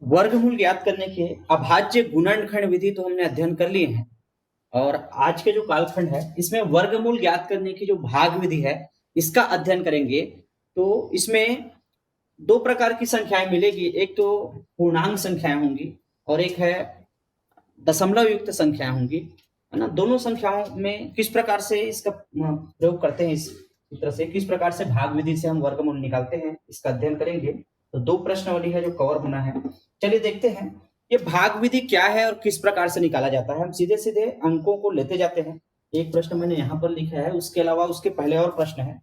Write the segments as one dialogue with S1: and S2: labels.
S1: वर्गमूल ज्ञात करने के अभाज्य गुणनखंड विधि तो हमने अध्ययन कर लिए हैं। और आज के जो कालखंड है इसमें वर्गमूल ज्ञात करने की जो भाग विधि है इसका अध्ययन करेंगे। तो इसमें दो प्रकार की संख्याएं मिलेगी, एक तो पूर्णांक संख्याएं होंगी और एक है दशमलव युक्त संख्याएं होंगी, है ना। दोनों संख्याओं में किस प्रकार से इसका प्रयोग करते हैं, इस तरह से किस प्रकार से भाग विधि से हम वर्गमूल निकालते हैं, इसका अध्ययन करेंगे। तो दो प्रश्नावली है जो कवर होना है। चलिए देखते हैं ये भाग विधि क्या है और किस प्रकार से निकाला जाता है। हम सीधे सीधे अंकों को लेते जाते हैं। एक प्रश्न मैंने यहाँ पर लिखा है, उसके अलावा उसके पहले और प्रश्न है।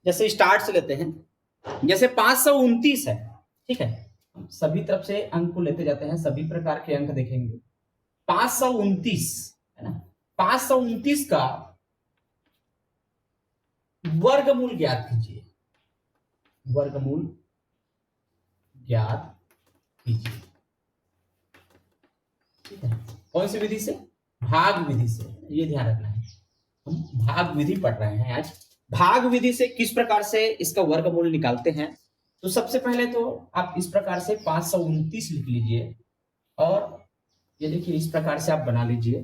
S1: जैसे स्टार्ट से लेते हैं, जैसे 529 है, ठीक है। सभी तरफ से अंक को लेते जाते हैं, सभी प्रकार के अंक देखेंगे। 529 है ना। 529 का वर्गमूल ज्ञात कीजिए, वर्गमूल ज्ञात कीजिए, ठीक है। कौन सी विधि से? भाग विधि से। ये ध्यान रखना है, हम भाग विधि पढ़ रहे हैं आज। भाग विधि से किस प्रकार से इसका वर्गमूल निकालते हैं। तो सबसे पहले तो आप इस प्रकार से 529 लिख लीजिए और ये देखिए इस प्रकार से आप बना लीजिए।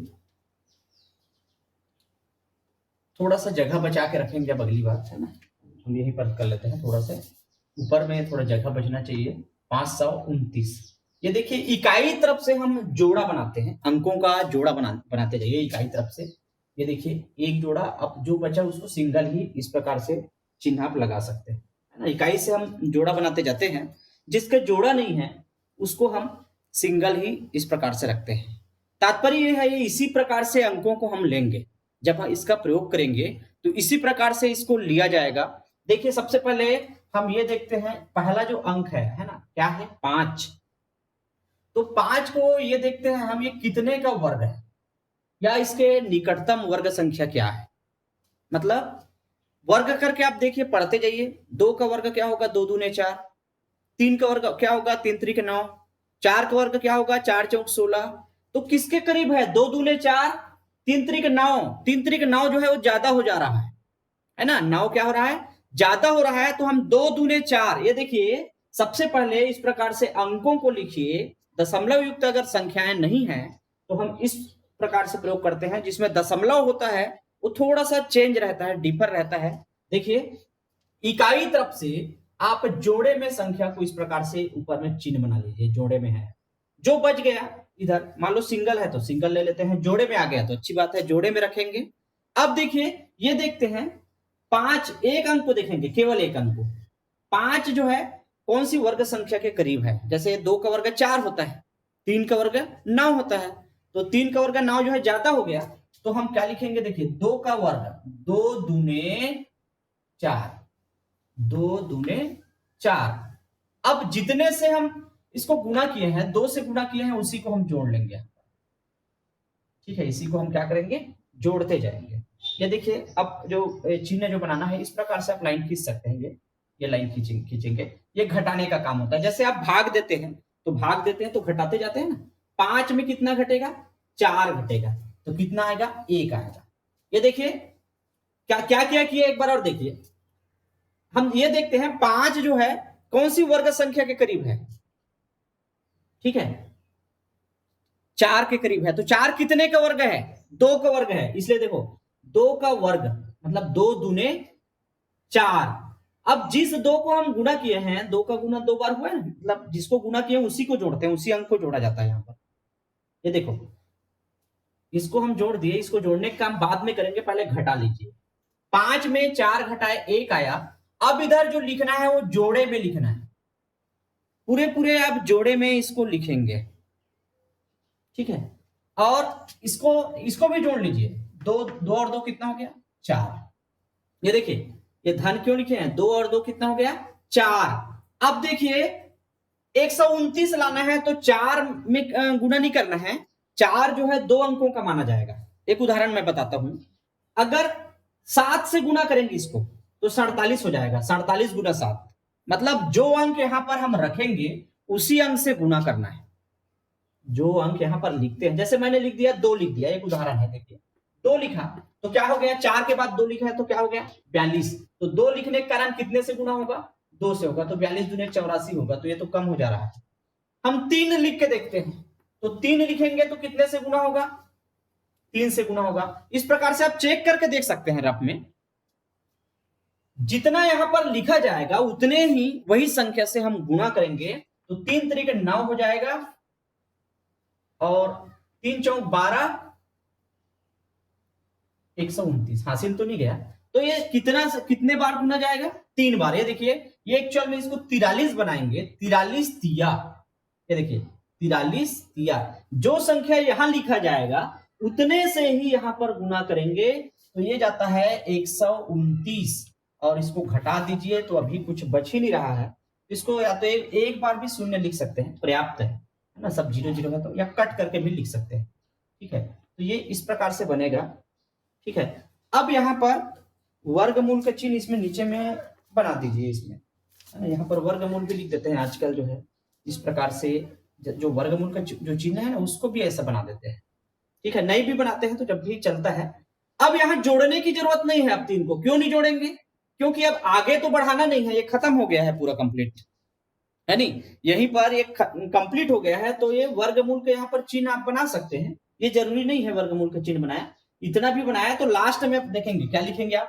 S1: थोड़ा सा जगह बचा के रखेंगे जब अगली बार, है ना। हम यहीं पर कर लेते हैं, थोड़ा सा ऊपर में थोड़ा जगह बचना चाहिए। 529, ये देखिए इकाई तरफ से हम जोड़ा बनाते हैं, अंकों का जोड़ा बनाते जाइए इकाई तरफ से। ये देखिए एक जोड़ा, अब जो बचा उसको सिंगल ही इस प्रकार से चिन्ह आप लगा सकते हैं, है ना। इकाई से हम जोड़ा बनाते जाते हैं, जिसका जोड़ा नहीं है उसको हम सिंगल ही इस प्रकार से रखते हैं। तात्पर्य यह है, ये इसी प्रकार से अंकों को हम लेंगे। जब हम इसका प्रयोग करेंगे तो इसी प्रकार से इसको लिया जाएगा। देखिए सबसे पहले हम ये देखते हैं, पहला जो अंक है ना, क्या है? 5। तो 5 को ये देखते हैं हम, ये कितने का वर्ग है या इसके निकटतम वर्ग संख्या क्या है। मतलब वर्ग करके आप देखिए, पढ़ते जाइए। 2 का वर्ग क्या होगा? 2 दूने 4। 3 का वर्ग क्या होगा? 3 त्रिक 9। 4 का वर्ग क्या होगा? 4 चौक 16। तो किसके करीब है? 2 दूने 4, 3 त्रिक 9। 3 त्रिक 9 जो है वो ज्यादा हो जा रहा है ना। 9 क्या हो रहा है? ज्यादा हो रहा है। तो हम 2 दूने 4, ये देखिए सबसे पहले इस प्रकार से अंकों को लिखिए। दशमलव युक्त अगर संख्याएं नहीं है तो हम इस प्रकार से प्रयोग करते हैं, जिसमें दशमलव होता है वो थोड़ा सा चेंज रहता है, डिफर रहता है। देखिए इकाई तरफ से आप जोड़े में संख्या को इस प्रकार से ऊपर में चिन्ह बना लीजिए। जोड़े में है, जो बच गया इधर, मान लो सिंगल है तो सिंगल ले लेते हैं, जोड़े में आ गया तो अच्छी बात है, जोड़े में रखेंगे। अब देखिए ये देखते हैं 5, एक अंक को देखेंगे, केवल एक अंक को। 5 जो है कौन सी वर्ग संख्या के करीब है? जैसे 2 का वर्ग 4 होता है, 3 का वर्ग 9 होता है। तो 3 का वर्ग 9 जो है ज्यादा हो गया, तो हम क्या लिखेंगे? देखिए 2 का वर्ग 2 दूने 4, 2 दूने 4। अब जितने से हम इसको गुणा किए हैं, 2 से गुणा किए हैं, उसी को हम जोड़ लेंगे, ठीक है। इसी को हम क्या करेंगे? जोड़ते जाएंगे। ये देखिए अब जो चिन्ह जो बनाना है, इस प्रकार से आप लाइन खींच सकते हैं। ये लाइन खींचेंगे, ये घटाने का काम होता है। जैसे आप भाग देते हैं तो घटाते जाते हैं ना। 5 में कितना घटेगा? 4 घटेगा, तो कितना आएगा? 1 आएगा। ये देखिए क्या क्या क्या किया, एक बार और देखिए। हम ये देखते हैं 5 जो है कौन सी वर्ग संख्या के करीब है, ठीक है। 4 के करीब है। तो 4 कितने का वर्ग है? 2 का वर्ग है। इसलिए देखो 2 का वर्ग मतलब 2 दूने 4। अब जिस 2 को हम गुणा किए हैं, 2 का गुना 2 बार हुआ है, मतलब जिसको गुणा किए उसी को जोड़ते हैं, उसी अंक को जोड़ा जाता है यहाँ पर। ये देखो इसको हम जोड़ दिए, इसको जोड़ने का काम बाद में करेंगे, पहले घटा लीजिए। 5 में 4 घटाए 1 आया। अब इधर जो लिखना है वो जोड़े में लिखना है, पूरे पूरे आप जोड़े में इसको लिखेंगे, ठीक है। और इसको भी जोड़ लीजिए। 2 और 2 कितना हो गया? 4। ये देखिए ये धन क्यों लिखे हैं? 2 और 2 कितना हो गया? 4। अब देखिए 129 लाना है तो 4 में गुणा नहीं करना है। 4 जो है 2 अंकों का माना जाएगा। एक उदाहरण मैं बताता हूं, अगर 7 से गुणा करेंगे इसको तो 47 हो जाएगा। 47 गुना 7, मतलब जो अंक यहां पर हम रखेंगे उसी अंक से गुणा करना है। जो अंक यहां पर लिखते हैं, जैसे मैंने लिख दिया 2 लिख दिया, एक उदाहरण है। देखिए 2 लिखा तो क्या हो गया? 4 के बाद 2 लिखा है तो क्या हो गया? 42। तो 2 लिखने के कारण कितने से गुणा होगा? 2 से होगा। तो 42 दूने 84 होगा। तो ये तो कम हो जा रहा है, हम 3 लिख के देखते हैं, तो 3 लिखेंगे तो कितने से गुना होगा, 3 से गुना होगा। इस प्रकार से आप चेक करके देख सकते हैं रफ में, जितना यहां पर लिखा जाएगा उतने ही वही संख्या से हम गुना करेंगे, तो 3 तरीके 9 हो जाएगा और 3 चौक 12, 129 हासिल तो नहीं गया। तो ये कितने बार गुना जाएगा, 3 बार। ये देखिए, ये एक्चुअल में इसको 43 बनाएंगे, 43 तिया, ये देखिए 43 तिया, जो संख्या यहां लिखा जाएगा उतने से ही यहां पर गुना करेंगे, तो ये जाता है 129 और इसको घटा दीजिए तो अभी कुछ बच ही नहीं रहा है। इसको या तो एक बार भी शून्य लिख सकते हैं, पर्याप्त है ना, सब 0 0 है तो, या कट करके भी लिख सकते हैं, ठीक है। तो ये इस प्रकार से बनेगा, ठीक है। अब यहाँ पर वर्गमूल का चिन्ह इसमें नीचे में बना दीजिए, इसमें यहाँ पर वर्गमूल भी लिख देते हैं आजकल जो है, इस प्रकार से जो वर्गमूल का जो चिन्ह है ना उसको भी ऐसा बना देते हैं, ठीक है। नहीं भी बनाते हैं तो जब भी चलता है। अब यहाँ जोड़ने की जरूरत नहीं है, अब 3 को क्यों नहीं जोड़ेंगे, क्योंकि अब आगे तो बढ़ाना नहीं है, ये खत्म हो गया है पूरा कंप्लीट, है नहीं, यहीं पर ये कंप्लीट हो गया है। तो ये वर्गमूल के यहाँ पर चिन्ह आप बना सकते हैं, ये जरूरी नहीं है वर्गमूल का चिन्ह बनाया, इतना भी बनाया तो लास्ट में आप देखेंगे क्या लिखेंगे आप,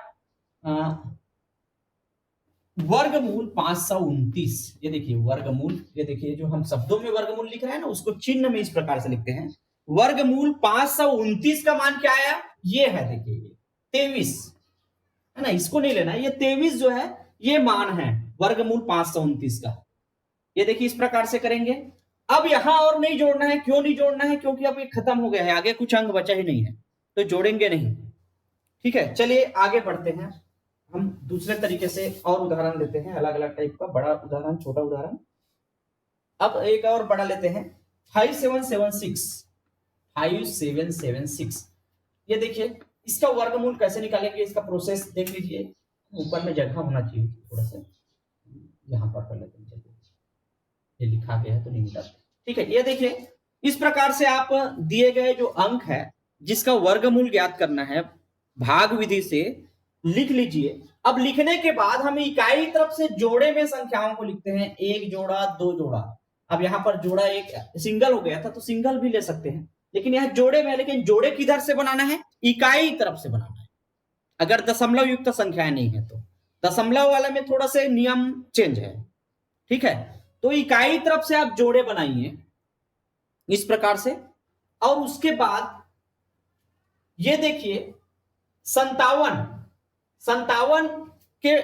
S1: वर्गमूल 529, ये देखिए वर्गमूल, ये देखिए जो हम शब्दों में वर्गमूल लिख रहे हैं ना उसको चिन्ह में इस प्रकार से लिखते हैं। वर्गमूल 529 का मान क्या आया, ये है, देखिए 23 है ना, इसको नहीं लेना, ये 23 जो है ये मान है वर्गमूल 529 का। ये देखिए इस प्रकार से करेंगे। अब यहां और नहीं जोड़ना है, क्यों नहीं जोड़ना है, क्योंकि अब ये खत्म हो गया है, आगे कुछ अंक बचा ही नहीं है, तो जोड़ेंगे नहीं, ठीक है। चलिए आगे बढ़ते हैं, हम दूसरे तरीके से और उदाहरण लेते हैं, अलग अलग टाइप का, बड़ा उदाहरण, छोटा उदाहरण। अब एक और बड़ा लेते हैं, 5776, ये देखिए इसका वर्गमूल कैसे निकालेंगे, इसका प्रोसेस देख लीजिए। ऊपर में जगह होना चाहिए थोड़ा सा, यहां पर कर लेते हैं, चलिए ये लिखा गया है तो नहीं मिटाते, ठीक है। ये देखिए इस प्रकार से आप दिए गए जो अंक है जिसका वर्गमूल ज्ञात करना है, भाग विधि से लिख लीजिए। अब लिखने के बाद हम इकाई तरफ से जोड़े में संख्याओं को लिखते हैं, 1 जोड़ा 2 जोड़ा। अब यहाँ पर जोड़ा एक सिंगल हो गया था तो सिंगल भी ले सकते हैं, लेकिन यहाँ जोड़े में, लेकिन जोड़े किधर से बनाना है, इकाई तरफ से बनाना है। अगर दशमलव युक्त संख्याएं नहीं है तो, दशमलव वाले में थोड़ा से नियम चेंज है, ठीक है। तो इकाई तरफ से आप जोड़े बनाइए इस प्रकार से, और उसके बाद ये देखिए 57 के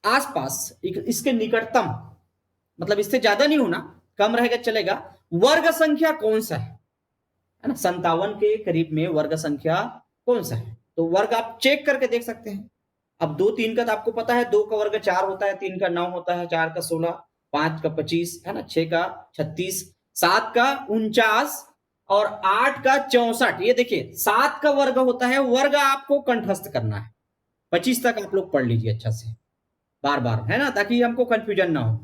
S1: आसपास, इसके निकटतम, मतलब इससे ज्यादा नहीं होना, कम रहेगा चलेगा, वर्ग संख्या कौन सा है ना, 57 के करीब में वर्ग संख्या कौन सा है, तो वर्ग आप चेक करके देख सकते हैं। अब 2 3 का तो आपको पता है, 2 का वर्ग 4 होता है, 3 का 9 होता है, 4 का 16, 5 का 25 है ना, 6 का 36, 7 का 49 और 8 का 64। ये देखिए 7 का वर्ग होता है, वर्ग आपको कंठस्थ करना है, 25 तक आप लोग पढ़ लीजिए अच्छा से बार बार, है ना, ताकि हमको कंफ्यूजन ना हो।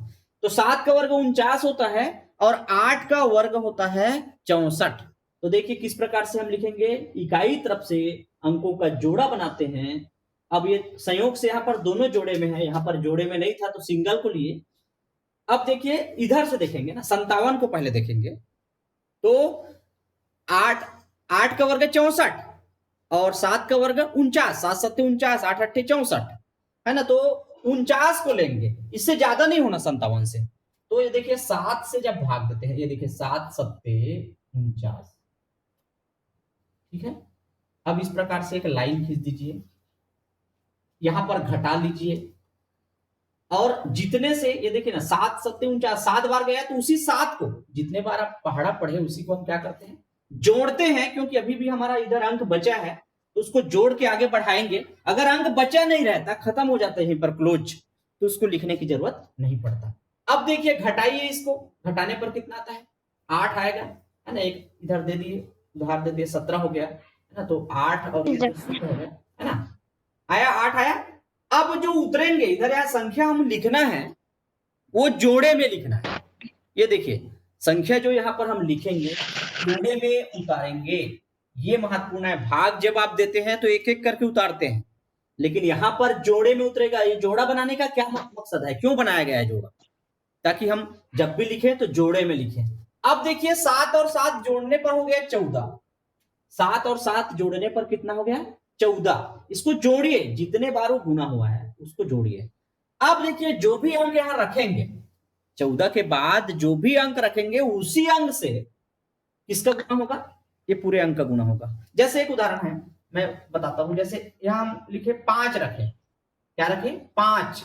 S1: तो 7 का वर्ग 49 होता है और 8 का वर्ग होता है 64। तो देखिए किस प्रकार से हम लिखेंगे, इकाई तरफ से अंकों का जोड़ा बनाते हैं। अब ये संयोग से यहाँ पर दोनों जोड़े में है, यहाँ पर जोड़े में नहीं था तो सिंगल को लिए। अब देखिए इधर से देखेंगे ना, 57 को पहले देखेंगे तो 8 का वर्ग 64 और 7 का वर्ग 49, 7 7 49, 8 8 64 है ना, तो 49 को लेंगे, इससे ज्यादा नहीं होना 57 से। तो ये देखिए 7 से जब भाग देते हैं, ये देखिए 7 7 49, ठीक है। अब इस प्रकार से एक लाइन खींच दीजिए, यहां पर घटा लीजिए, और जितने से ये देखिए ना 7 7 49, 7 बार गया तो उसी 7 को, जितने बार आप पहाड़ा पढ़े उसी को हम क्या करते हैं, जोड़ते हैं, क्योंकि अभी भी हमारा इधर अंक बचा है तो उसको जोड़ के आगे बढ़ाएंगे। अगर अंक बचा नहीं रहता, खत्म हो जाता है यहीं पर क्लोज, तो उसको लिखने की जरूरत नहीं पड़ता। अब देखिए घटाइए, इसको घटाने पर कितना आता है, 8 आएगा, है ना, एक इधर दे दिए, उधार दे दिए, 17 हो गया, है ना, तो 8 और है ना, आया 8 आया। अब जो उतरेंगे इधर, यहां संख्या हम लिखना है वो जोड़े में लिखना है। ये देखिए संख्या जो यहां पर हम लिखेंगे जोड़े में उतारेंगे, ये महत्वपूर्ण है। भाग जब आप देते हैं तो एक एक करके उतारते हैं, लेकिन यहां पर जोड़े में उतरेगा। ये जोड़ा बनाने का क्या मकसद है, क्यों बनाया गया है जोड़ा, ताकि हम जब भी लिखें तो जोड़े में लिखें। अब देखिए 7 और 7 जोड़ने पर हो गया 14। 7 और 7 जोड़ने पर कितना हो गया 14। इसको जोड़िए, जितने बार वो गुना हुआ है उसको जोड़िए। अब देखिए जो भी अंक यहां रखेंगे 14 के बाद जो भी अंक रखेंगे उसी अंक से किसका गुना होगा, ये पूरे अंक का गुना होगा। जैसे एक उदाहरण है मैं बताता हूं, जैसे यहां हम लिखे 5 रखे, क्या रखे 5,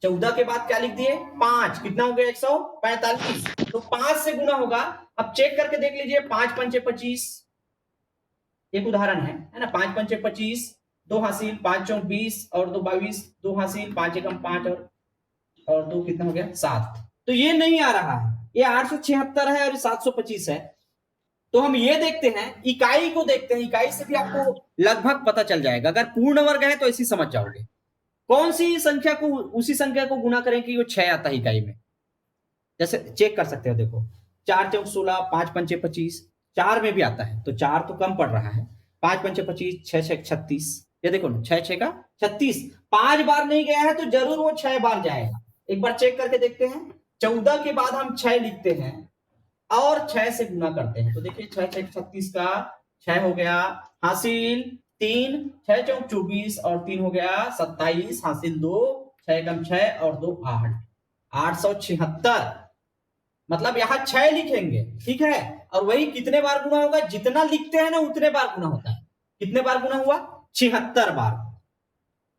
S1: 14 के बाद क्या लिख दिए 5, कितना हो गया 145, तो 5 से गुना होगा। अब चेक करके देख लीजिए 5 पंचे 25, एक उदाहरण है ना, 5 पंचे 25, 2 हासिल, 5 चौक 20 और 2 22, 2 हासिल, 5 एकम 5 और 2 कितना हो गया 7। तो ये नहीं आ रहा है, ये 876 है और 725 है। तो हम ये देखते हैं, इकाई को देखते हैं, इकाई से भी आपको लगभग पता चल जाएगा। अगर पूर्ण वर्ग है तो ऐसी समझ जाओगे, कौन सी संख्या को उसी संख्या को गुना करें कि वो 6 आता है इकाई में। जैसे चेक कर सकते हो, देखो 4 चौक 16, 5 पंचे 25, 4 में भी आता है तो 4 तो कम पड़ रहा है, 5 पंचे 25, 6 6 36, ये देखो ना 6 6 का 36, 5 बार नहीं गया है तो जरूर वो 6 बार जाएगा। एक बार चेक करके देखते हैं, 14 के बाद हम 6 लिखते हैं और 6 से गुना करते हैं, तो देखिए 6 6 36 का 6 हो गया, हासिल 3, 6 चौक 24 और 3 हो गया 27, हासिल 2, 6 कम 6 और 2 8, 876। मतलब यहां 6 लिखेंगे, ठीक है, और वही कितने बार गुना होगा, जितना लिखते हैं ना उतने बार गुना होता है। कितने बार गुना हुआ 76 बार,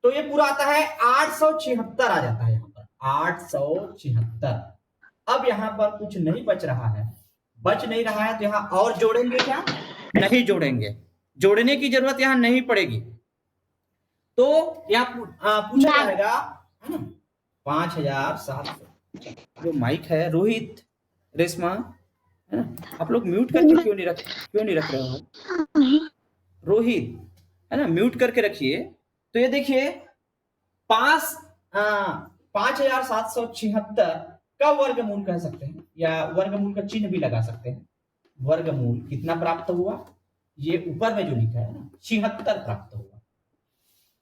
S1: तो ये पूरा आता है 876 आ जाता है यहां पर 876। अब यहां पर कुछ नहीं बच रहा है, बच नहीं रहा है तो यहां और जोड़ेंगे क्या, नहीं जोड़ेंगे, जोड़ने की जरूरत यहां नहीं पड़ेगी। तो यहां पूछा जाएगा 5700। जो माइक है रोहित रेशमा है ना, आप लोग म्यूट करके क्यों नहीं रख रहे हो रोहित, है ना, म्यूट करके रखिए। तो ये देखिए 5776 का वर्गमूल कह सकते हैं, या वर्गमूल का चिन्ह भी लगा सकते हैं। वर्गमूल कितना प्राप्त हुआ, ये ऊपर में जो लिखा है ना 76 प्राप्त हुआ।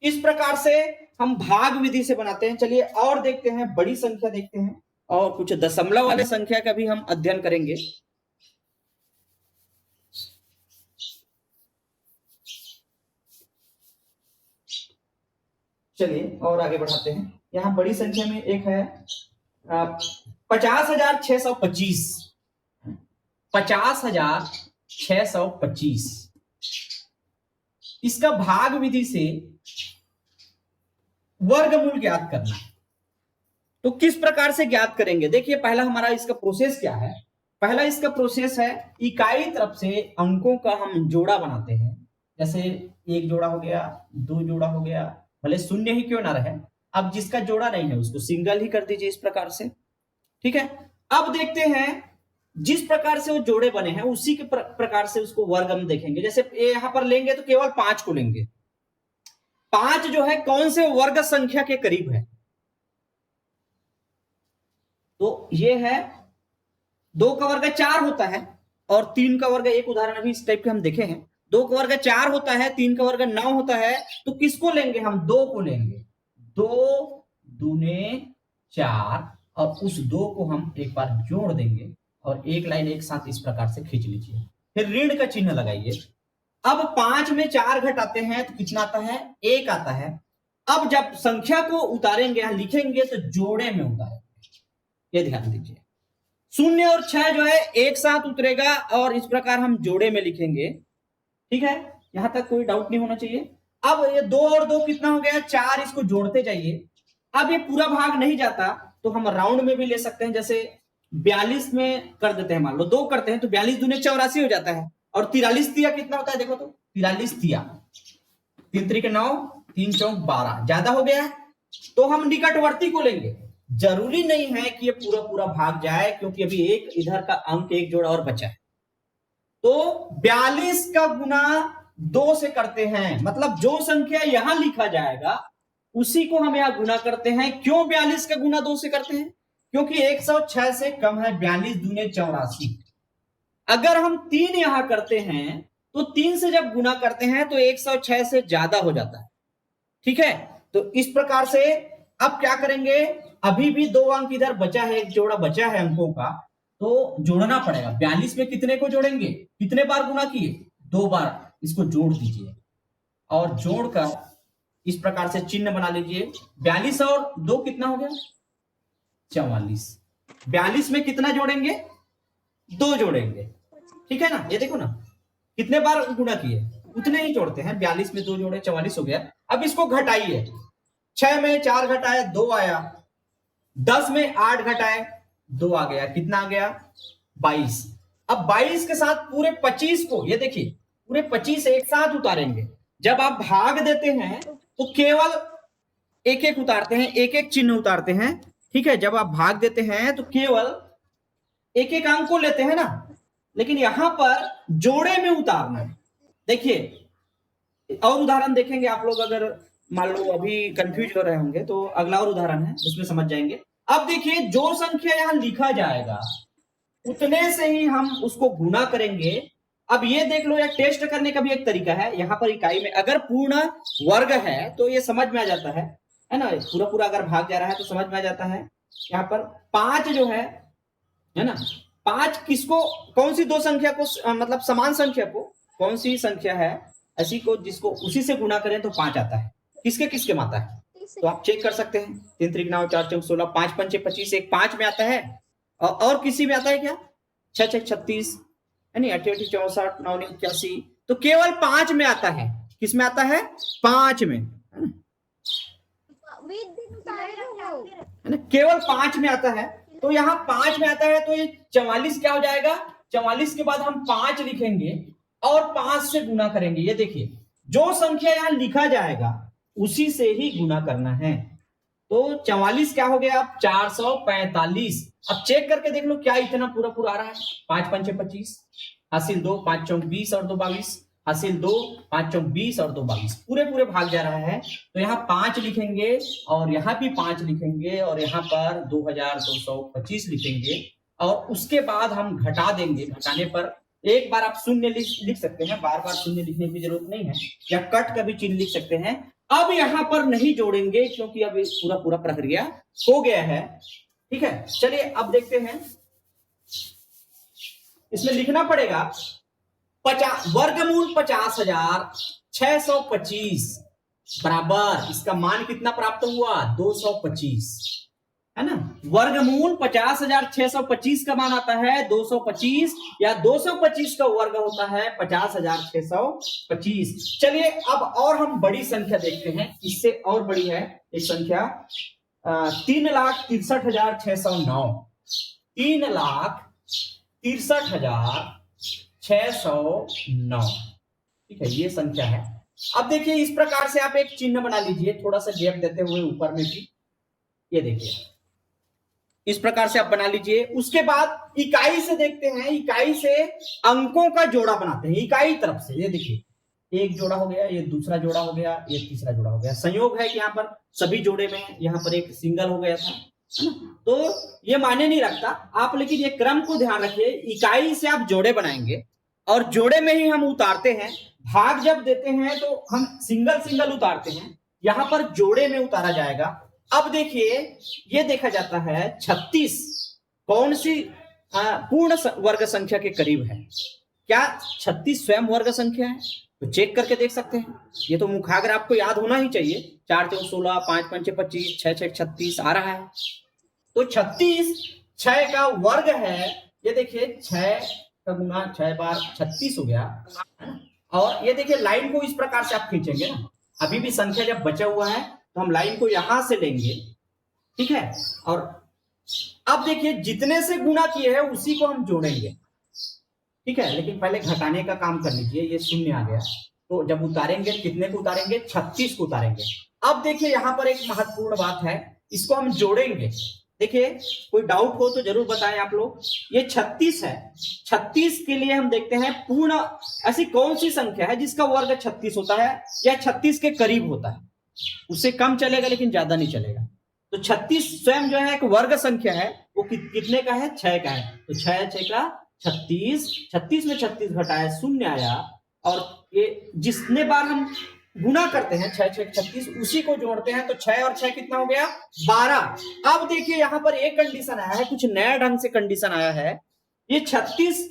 S1: इस प्रकार से हम भाग विधि से बनाते हैं। चलिए और देखते हैं, बड़ी संख्या देखते हैं और कुछ दशमलव वाले संख्या का भी हम अध्ययन करेंगे। चलिए और आगे बढ़ाते हैं। यहां बड़ी संख्या में एक है 50,625, 50,625। इसका भाग विधि से वर्गमूल ज्ञात करना है। तो किस प्रकार से ज्ञात करेंगे, देखिए पहला हमारा इसका प्रोसेस क्या है। पहला इसका प्रोसेस है, इकाई तरफ से अंकों का हम जोड़ा बनाते हैं। जैसे 1 जोड़ा हो गया, 2 जोड़ा हो गया, भले शून्य ही क्यों ना रहे, अब जिसका जोड़ा नहीं है उसको सिंगल ही कर दीजिए, इस प्रकार से, ठीक है। अब देखते हैं जिस प्रकार से वो जोड़े बने हैं उसी के प्रकार से उसको वर्ग हम देखेंगे। जैसे यहां पर लेंगे तो केवल 5 को लेंगे, 5 जो है कौन से वर्ग संख्या के करीब है, तो ये है 2 का वर्ग 4 होता है और 3 का वर्ग, एक उदाहरण अभी इस टाइप के हम देखे हैं, 2 का वर्ग 4 होता है, 3 का वर्ग 9 होता है, तो किसको लेंगे हम, 2 को लेंगे, 2 दूने 4 और उस 2 को हम एक बार जोड़ देंगे और एक लाइन एक साथ इस प्रकार से खींच लीजिए, फिर ऋण का चिन्ह लगाइए। अब 5 में 4 घटाते हैं तो कितना आता है, 1 आता है। अब जब संख्या को उतारेंगे, यहां लिखेंगे तो जोड़े में उतारेंगे, ये ध्यान दीजिए। 0 और 6 जो है एक साथ उतरेगा और इस प्रकार हम जोड़े में लिखेंगे, ठीक है, यहां तक कोई डाउट नहीं होना चाहिए। अब ये 2 और 2 कितना हो गया 4, इसको जोड़ते जाइए। अब ये पूरा भाग नहीं जाता तो हम राउंड में भी ले सकते हैं, जैसे 42 में कर देते हैं, मान लो 2 करते हैं तो 42 दूने 84 हो जाता है, और 43 तिया कितना होता है, देखो तो 43 तिया 3 3 9, 3 चौक 12, ज्यादा हो गया है तो हम निकटवर्ती को लेंगे। जरूरी नहीं है कि ये पूरा पूरा भाग जाए, क्योंकि अभी एक इधर का अंक एक जोड़ा और बचा है। तो 42 का गुना 2 से करते हैं, मतलब जो संख्या यहां लिखा जाएगा उसी को हम यहां गुना करते हैं। क्यों 42 का गुना 2 से करते हैं, क्योंकि 106 से कम है 42 दूने 84। अगर हम 3 यहां करते हैं तो 3 से जब गुना करते हैं तो 106 से ज्यादा हो जाता है, ठीक है। तो इस प्रकार से अब क्या करेंगे, अभी भी 2 अंक इधर बचा है, एक जोड़ा बचा है अंकों का, तो जोड़ना पड़ेगा। 42 में कितने को जोड़ेंगे, कितने बार गुना किए, 2 बार, इसको जोड़ दीजिए और जोड़कर इस प्रकार से चिन्ह बना लीजिए। 42 और 2 कितना हो गया, 44। 42 में कितना जोड़ेंगे, 2 जोड़ेंगे, ठीक है ना। ये देखो ना कितने बार गुणा किए, उतने ही जोड़ते हैं। 42 में 2 जोड़े, 44 हो गया। अब इसको घटाइए, 6 में 4 घटाए 2 आया, 10 में 8 घटाए 2 आ गया, कितना आ गया, 22। अब 22 के साथ पूरे 25 को, ये देखिए पूरे 25 एक साथ उतारेंगे। जब आप भाग देते हैं तो केवल एक एक उतारते हैं, एक एक चिन्ह उतारते हैं, ठीक है। जब आप भाग देते हैं तो केवल एक एक अंक को लेते हैं ना, लेकिन यहां पर जोड़े में उतारना है। देखिए और उदाहरण देखेंगे आप लोग, अगर मान लो अभी कंफ्यूज हो रहे होंगे तो अगला और उदाहरण है, उसमें समझ जाएंगे। अब देखिए जो संख्या यहां लिखा जाएगा उतने से ही हम उसको गुना करेंगे। अब ये देख लो, या टेस्ट करने का भी एक तरीका है। यहाँ पर इकाई में अगर पूर्ण वर्ग है तो ये समझ में आ जाता है ना, पूरा पूरा अगर भाग जा रहा है तो समझ में आ जाता है। यहाँ पर 5 जो है ना, 5 किसको, कौन सी 2 संख्या को, मतलब समान संख्या को, कौन सी संख्या है ऐसी को जिसको उसी से गुना करें तो 5 आता है, किसके किसके में आता है, तो आप चेक कर सकते हैं। 3 त्रिक 9 4 चौक 16, 5 पंचे 25, एक 5 में आता है। और किसी में आता है क्या, 6 6 36, यानी 8 8 64, 9 9 81, तो केवल 5 में आता है। किस में आता है, 5 में, है ना, केवल 5 में आता है। तो यहाँ 5 में आता है तो ये 44 क्या हो जाएगा, 44 के बाद हम 5 लिखेंगे और 5 से गुना करेंगे। ये देखिए जो संख्या यहाँ लिखा जाएगा उसी से ही गुना करना है। तो 44 क्या हो गया, 445। अब चेक करके देख लो क्या इतना पूरा पूरा आ रहा है। 5 पंचे 25, हासिल 2, 5 चौक 20 और 2 22, हासिल 2, 5 चौक 20 और 2 22, पूरे पूरे भाग जा रहा है। तो यहाँ 5 लिखेंगे और यहाँ भी 5 लिखेंगे और यहाँ पर 2225 लिखेंगे और उसके बाद हम घटा देंगे। घटाने पर एक बार आप शून्य लिख सकते हैं, बार बार शून्य लिखने की जरूरत नहीं है, या कट का भी चिन्ह लिख सकते हैं। अब यहां पर नहीं जोड़ेंगे क्योंकि अब पूरा पूरा प्रक्रिया हो गया है, ठीक है। चलिए अब देखते हैं, इसमें लिखना पड़ेगा 50 वर्गमूल 50,625 बराबर, इसका मान कितना प्राप्त हुआ, 225, है ना। वर्गमूल 50,625 का मान आता है 225, या 225 का वर्ग होता है 50,625। चलिए अब और हम बड़ी संख्या देखते हैं, इससे और बड़ी है एक संख्या, 3,63,609, 3,63,609, ठीक है, ये संख्या है। अब देखिए इस प्रकार से आप एक चिन्ह बना लीजिए, थोड़ा सा गैप देते हुए ऊपर में भी, ये देखिए इस प्रकार से आप बना लीजिए। उसके बाद इकाई से देखते हैं, इकाई से अंकों का जोड़ा बनाते हैं इकाई तरफ से। ये देखिए एक जोड़ा हो गया, ये दूसरा जोड़ा हो गया, ये तीसरा जोड़ा हो गया। संयोग है कि यहाँ पर सभी जोड़े में, यहाँ पर एक सिंगल हो गया था, तो ये मायने नहीं रखता आप, लेकिन ये क्रम को ध्यान रखिए। इकाई से आप जोड़े बनाएंगे और जोड़े में ही हम उतारते हैं। भाग जब देते हैं तो हम सिंगल सिंगल उतारते हैं, यहां पर जोड़े में उतारा जाएगा। अब देखिए ये देखा जाता है 36 कौन सी पूर्ण वर्ग संख्या के करीब है। क्या 36 स्वयं वर्ग संख्या है, तो चेक करके देख सकते हैं। ये तो मुखाग्र आपको याद होना ही चाहिए। 4 चौक 16, 5 पंचे 25, 6 6 36 आ रहा है। तो 36 6 का वर्ग है। ये देखिए 6 का गुना 6 बार 36 हो गया। और ये देखिए लाइन को इस प्रकार से आप खींचेंगे ना, अभी भी संख्या जब बचा हुआ है तो हम लाइन को यहां से लेंगे, ठीक है। और अब देखिए जितने से गुना किए हैं उसी को हम जोड़ेंगे, ठीक है। लेकिन पहले घटाने का काम कर लीजिए। ये शून्य आ गया, तो जब उतारेंगे कितने को उतारेंगे, 36 को उतारेंगे। अब देखिए यहां पर एक महत्वपूर्ण बात है, इसको हम जोड़ेंगे। देखिए कोई डाउट हो तो जरूर बताएं आप लोग। ये 36 है, 36 के लिए हम देखते हैं पूर्ण ऐसी कौन सी संख्या है जिसका वर्ग 36 होता है या 36 के करीब होता है। उससे कम चलेगा लेकिन ज्यादा नहीं चलेगा। तो 36 स्वयं जो है एक वर्ग संख्या है, वो कितने का है, 6 का है। तो 6 6 का 36, 36 में 36 घटाया, शून्य आया। और ये जितने बार हम गुना करते हैं 6 6 36, उसी को जोड़ते हैं तो 6 और 6 कितना हो गया 12। अब देखिए यहां पर एक कंडीशन आया है, कुछ नया ढंग से कंडीशन आया है। ये 36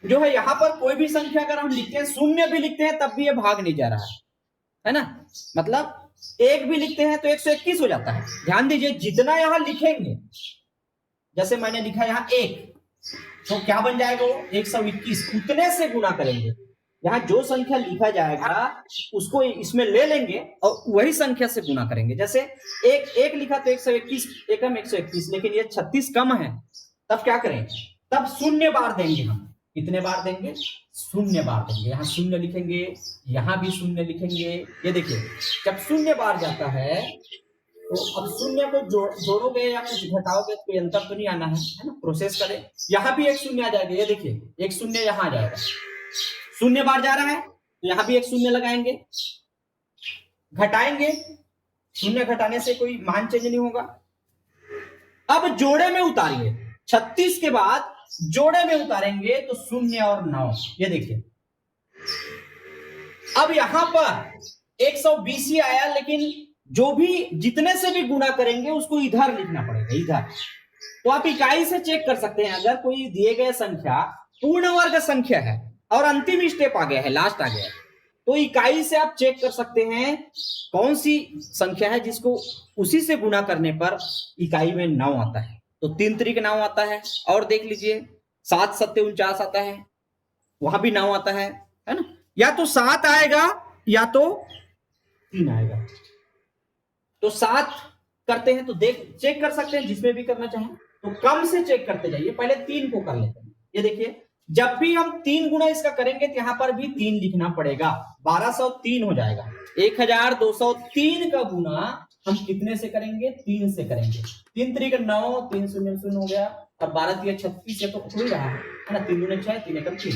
S1: जो है यहां पर कोई भी संख्या अगर हम लिखते हैं, शून्य भी लिखते हैं तब भी ये भाग नहीं जा रहा है ना। मतलब एक भी लिखते हैं तो 121 हो जाता है। ध्यान दीजिए जितना यहां लिखेंगे, जैसे मैंने लिखा यहां 1, तो क्या बन जाएगा वो 121, उतने से गुना करेंगे। यहां जो संख्या लिखा जाएगा उसको इसमें ले लेंगे और वही संख्या से गुना करेंगे। जैसे एक लिखा तो 121, एकम 121, लेकिन ये 36 कम है, तब क्या करेंगे, तब शून्य बार देंगे हम। कितने बार देंगे, शून्य बार देंगे। यहाँ शून्य लिखेंगे, यहाँ भी शून्य लिखेंगे। ये देखिए जब शून्य बार जाता है तो अब शून्य को जोड़ोगे या कुछ घटाओगे तो कोई अंतर तो नहीं आना है ना। प्रोसेस करें, यहाँ भी एक शून्य आ जाएगा। ये देखिए एक शून्य यहाँ आ जाएगा, शून्य बार जा रहा है तो यहाँ भी एक शून्य लगाएंगे, घटाएंगे, शून्य घटाने से कोई मान चेंज नहीं होगा। अब जोड़े में उतारिए, 36 के बाद जोड़े में उतारेंगे तो 0 और 9। ये देखिए अब यहां पर 120 ही आया, लेकिन जो भी जितने से भी गुना करेंगे उसको इधर लिखना पड़ेगा, इधर। तो आप इकाई से चेक कर सकते हैं, अगर कोई दिए गए संख्या पूर्ण वर्ग संख्या है और अंतिम स्टेप आ गया है, लास्ट आ गया है, तो इकाई से आप चेक कर सकते हैं कौन सी संख्या है जिसको उसी से गुना करने पर इकाई में 9 आता है। तो 3 त्रिक 9 आता है। और देख लीजिए 7 सत्ते 49 आता है, वहां भी 9 आता है ना। या तो 7 आएगा या तो 3 आएगा। तो 7 करते हैं तो चेक कर सकते हैं, जिसमें भी करना चाहें तो कम से चेक करते जाइए। पहले 3 को कर लेते हैं। ये देखिए जब भी हम 3 गुना इसका करेंगे तो यहां पर भी 3 लिखना पड़ेगा, 1203 हो जाएगा। 1203 का गुना हम कितने से करेंगे, 3 से करेंगे। 3 त्रिक 9, 3 शून्य शून्य हो गया, और 12 3 36 है तो हो रहा है ना। 3 दूने 6, 3 एकम 3,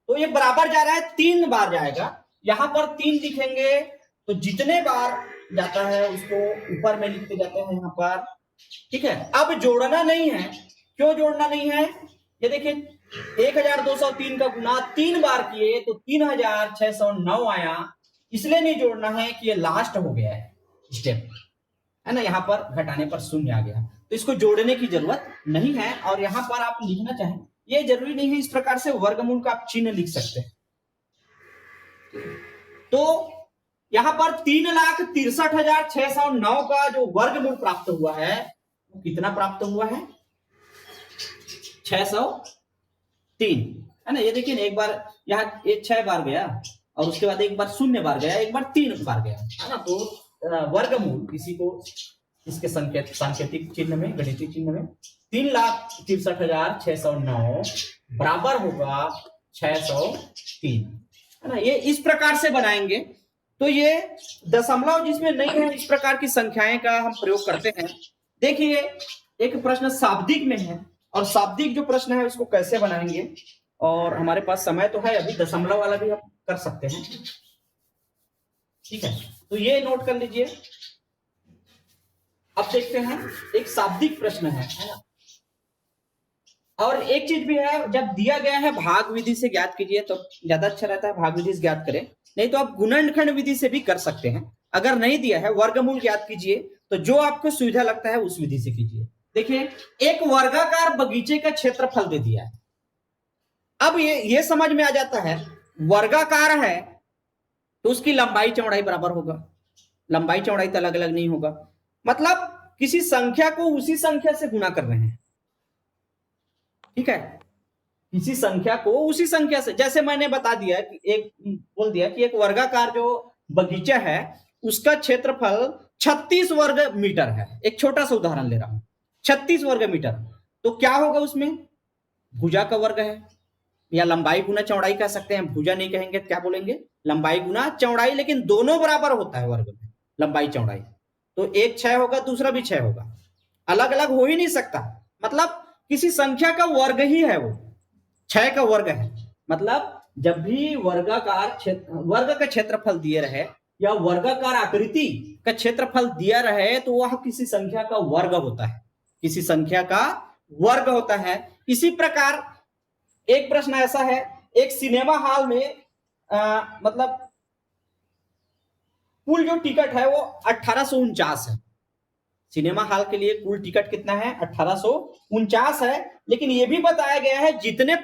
S1: तो ये बराबर जा रहा है, 3 बार जाएगा। यहां पर 3 लिखेंगे तो जितने बार जाता है उसको ऊपर में लिखते जाते हैं यहाँ पर, ठीक है। अब जोड़ना नहीं है, क्यों जोड़ना नहीं है, ये देखिए 1203 का गुना 3 बार किए तो 3609 आया। इसलिए नहीं जोड़ना है कि ये लास्ट हो गया है स्टेप, है ना। यहाँ पर घटाने पर 0 आ गया, तो इसको जोड़ने की जरूरत नहीं है। और यहाँ पर आप लिखना चाहें, ये जरूरी नहीं है, इस प्रकार से वर्गमूल का आप चिन्ह लिख सकते हैं। तो यहाँ पर 3,63,609 का जो वर्गमूल प्राप्त हुआ है, वो कितना प्राप्त हुआ है, 603, है ना। ये देखिए एक बार यहाँ 6 बार गया और उसके बाद एक बार 0 बार गया, एक बार 3 बार गया, है ना। तो वर्गमूल किसी को इसके सांकेतिक चिन्ह में, गणितीय चिन्ह में 3,63,609 बराबर होगा 603, है ना। ये इस प्रकार से बनाएंगे। तो ये दशमलव जिसमें नहीं है, इस प्रकार की संख्याएं का हम प्रयोग करते हैं। देखिए एक प्रश्न शाब्दिक में है, और शाब्दिक जो प्रश्न है उसको कैसे बनाएंगे, और हमारे पास समय तो है अभी, दशमलव वाला भी हम कर सकते हैं, ठीक है। तो ये नोट कर लीजिए। अब देखते हैं एक शाब्दिक प्रश्न है ना। और एक चीज भी है, जब दिया गया है भाग विधि से ज्ञात कीजिए तो ज्यादा अच्छा रहता है, भाग विधि से ज्ञात करें। नहीं तो आप गुणनखंड विधि से भी कर सकते हैं। अगर नहीं दिया है वर्गमूल ज्ञात कीजिए, तो जो आपको सुविधा लगता है उस विधि से कीजिए। देखिए एक वर्गाकार बगीचे का क्षेत्रफल दे दिया है। अब ये समझ में आ जाता है, वर्गाकार है तो उसकी लंबाई चौड़ाई बराबर होगा, लंबाई चौड़ाई तो अलग अलग नहीं होगा। मतलब किसी संख्या को उसी संख्या से गुना कर रहे हैं, ठीक है। किसी संख्या को उसी संख्या से, जैसे मैंने बता दिया कि बोल दिया कि एक वर्गाकार जो बगीचा है उसका क्षेत्रफल 36 वर्ग मीटर है। एक छोटा सा उदाहरण ले रहा हूं, 36 वर्ग मीटर। तो क्या होगा उसमें, भुजा का वर्ग है, या लंबाई गुना चौड़ाई कह सकते हैं। भुजा नहीं कहेंगे क्या बोलेंगे, लंबाई गुना चौड़ाई, लेकिन दोनों बराबर होता है वर्ग में, लंबाई चौड़ाई। तो एक 6 होगा, दूसरा भी 6 होगा, अलग अलग हो ही नहीं सकता। मतलब किसी संख्या का वर्ग ही है वो, 6 का वर्ग है। मतलब जब भी वर्गाकार वर्ग का क्षेत्रफल दिए रहे या वर्गाकार आकृति का क्षेत्रफल दिया रहे, तो वह किसी संख्या का वर्ग होता है, किसी संख्या का वर्ग होता है। इसी प्रकार एक प्रश्न ऐसा है, एक सिनेमा हॉल में मतलब कुल जो टिकट है वो 1849 है। सिनेमा हॉल के लिए कुल टिकट कितना है? 1849 है। लेकिन ये भी बताया गया है जितने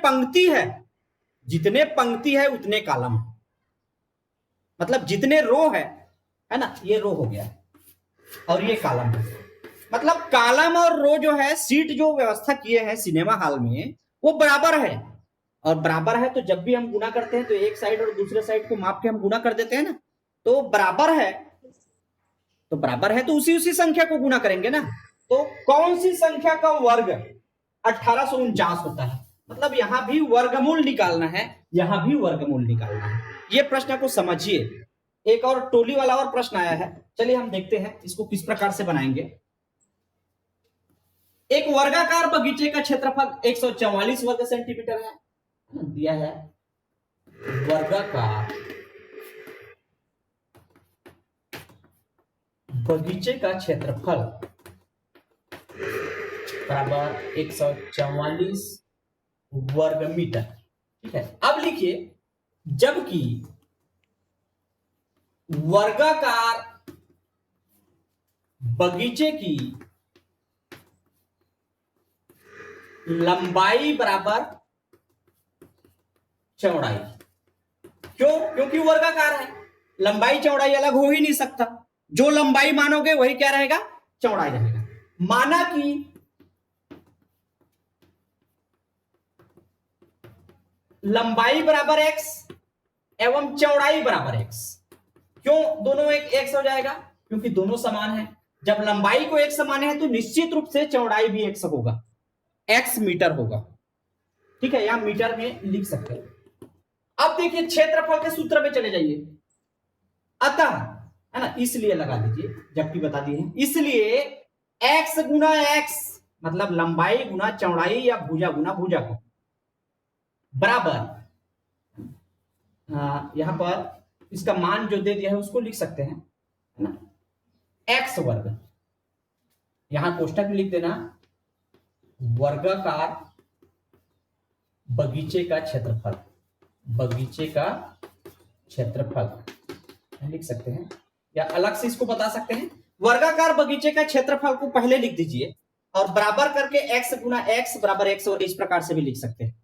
S1: पंक्ति है उतने कॉलम है, मतलब जितने रो है ना, ये रो हो गया और ये कॉलम है। मतलब कॉलम और रो जो है, सीट जो व्यवस्था किए हैं सिनेमा हॉल में वो बराबर है। और बराबर है तो जब भी हम गुना करते हैं तो एक साइड और दूसरे साइड को माप के हम गुना कर देते हैं ना, तो बराबर है। तो बराबर है तो उसी संख्या को गुना करेंगे ना। तो कौन सी संख्या का वर्ग 1849 होता है? मतलब यहां भी वर्गमूल निकालना है, यहां भी वर्गमूल निकालना है। ये प्रश्न को समझिए। एक और टोली वाला और प्रश्न आया है, चलिए हम देखते हैं इसको किस प्रकार से बनाएंगे। एक वर्गाकार बगीचे का क्षेत्रफल 144 वर्ग सेंटीमीटर है, दिया है। वर्गाकार बगीचे का क्षेत्रफल बराबर 144 वर्ग मीटर। ठीक है, अब लिखिए, जबकि वर्गाकार बगीचे की लंबाई बराबर चौड़ाई। क्यों? क्योंकि वर्गाकार है, लंबाई चौड़ाई अलग हो ही नहीं सकता। जो लंबाई मानोगे वही क्या रहेगा? चौड़ाई रहेगा। माना कि लंबाई बराबर x एवं चौड़ाई बराबर x। क्यों दोनों एक x हो जाएगा? क्योंकि दोनों समान है। जब लंबाई को x समान है तो निश्चित रूप से चौड़ाई भी x होगा, x मीटर होगा। ठीक है, यहां मीटर में लिख सकते हैं। अब देखिए क्षेत्रफल के सूत्र में चले जाइए। अतः, है ना, इसलिए लगा दीजिए, जबकि बता दिए हैं, इसलिए x गुना x मतलब लंबाई गुना चौड़ाई या भुजा गुना भुजा को बराबर, यहां पर इसका मान जो दे दिया है उसको लिख सकते हैं, है ना, x वर्ग। यहां कोष्टक में लिख देना वर्गाकार बगीचे का क्षेत्रफल, बगीचे का क्षेत्रफल लिख सकते हैं, या अलग से इसको बता सकते हैं। वर्गाकार बगीचे का क्षेत्रफल को पहले लिख दीजिए और बराबर करके x गुना x बराबर x, और इस प्रकार से भी लिख सकते हैं,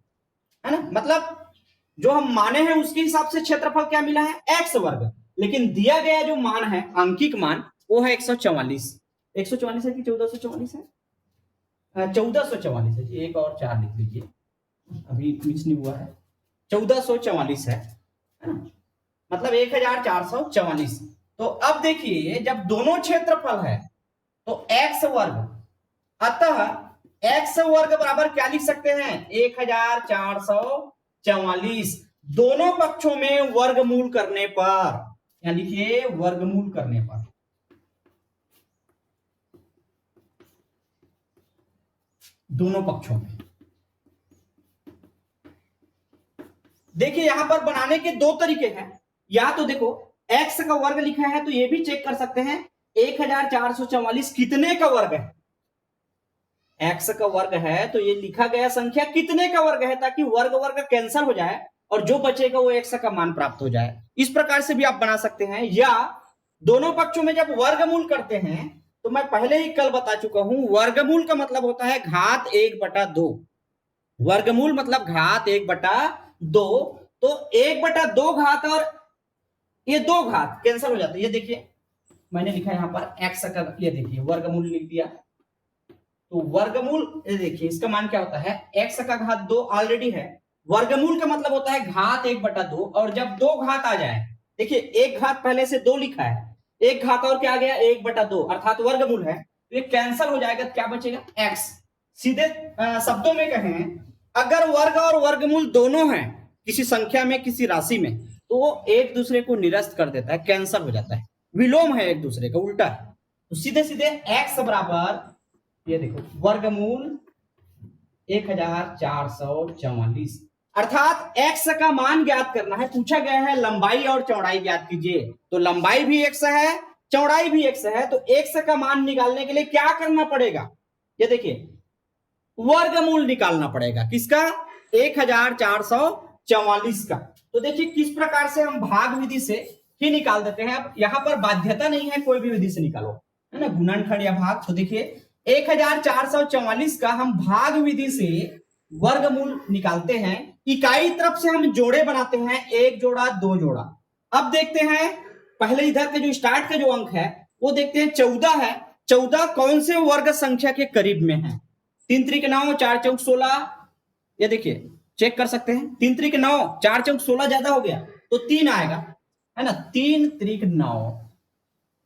S1: है ना। मतलब जो हम माने हैं उसके हिसाब से क्षेत्रफल क्या मिला है? x वर्ग। लेकिन दिया गया जो मान है, आंकिक मान, वो है 144। 144 है कि 1444 है? 1444 है। एक और 4 लिख लीजिए, अभी मिस नहीं हुआ है। 1444 है ना, मतलब 1444। तो अब देखिए, जब दोनों क्षेत्रफल है तो x वर्ग, अतः x वर्ग बराबर क्या लिख सकते हैं? 1444। दोनों पक्षों में वर्गमूल करने पर, यहां लिखिए वर्गमूल करने पर, दोनों पक्षों में। देखिए यहां पर बनाने के दो तरीके हैं। या तो देखो x का वर्ग लिखा है तो ये भी चेक कर सकते हैं 1444 कितने का वर्ग है। x का वर्ग है तो ये लिखा गया संख्या कितने का वर्ग है, ताकि वर्ग वर्ग कैंसिल हो जाए और जो बचेगा वो x का मान प्राप्त हो जाए। इस प्रकार से भी आप बना सकते हैं। या दोनों पक्षों में जब वर्गमूल करते हैं तो मैं पहले ही कल बता चुका हूं, वर्गमूल का मतलब होता है घात 1/2। वर्गमूल मतलब घात 1/2। तो 1/2 घात और ये 2 घात कैंसिल हो जाते हैं। ये देखिए मैंने लिखा यहां पर x का, ये देखिए वर्गमूल लिख दिया। तो वर्गमूल, ये देखिए इसका मान क्या होता है? x का घात 2 ऑलरेडी है। वर्गमूल का मतलब होता है घात 1/2। और जब 2 घात आ जाए, देखिए एक घात पहले से 2 लिखा है, एक घात और क्या आ गया? 1/2, अर्थात वर्गमूल है। तो ये कैंसिल हो जाएगा, क्या बचेगा? x। सीधे शब्दों में कहें, अगर वर्ग और वर्गमूल दोनों हैं किसी संख्या में, किसी राशि में, तो वो एक दूसरे को निरस्त कर देता है, कैंसिल हो जाता है, विलोम है एक दूसरे का, उल्टा है। तो सीधे सीधे x बराबर, ये देखो वर्गमूल 1444, अर्थात x का मान ज्ञात करना है। पूछा गया है लंबाई और चौड़ाई ज्ञात कीजिए, तो लंबाई भी x है, चौड़ाई भी x है। तो x का मान निकालने के लिए क्या करना पड़ेगा? ये देखिए वर्गमूल निकालना पड़ेगा, किसका? 1444 का। तो देखिए किस प्रकार से हम भाग विधि से ही निकाल देते हैं। अब यहाँ पर बाध्यता नहीं है, कोई भी विधि से निकालो, है ना, गुणनखंड या भाग। तो देखिए 1444 का हम भाग विधि से वर्गमूल निकालते हैं। इकाई तरफ से हम जोड़े बनाते हैं, एक जोड़ा दो जोड़ा। अब देखते हैं पहले इधर के जो स्टार्ट का जो अंक है वो देखते हैं 14 है। 14 कौन से वर्ग संख्या के करीब में है? 3 त्रिक 9, 4 चौक 16। ये देखिए चेक कर सकते हैं, 3 त्रिक 9, 4 चौक 16 ज्यादा हो गया तो 3 आएगा, है ना। 3 त्रिक 9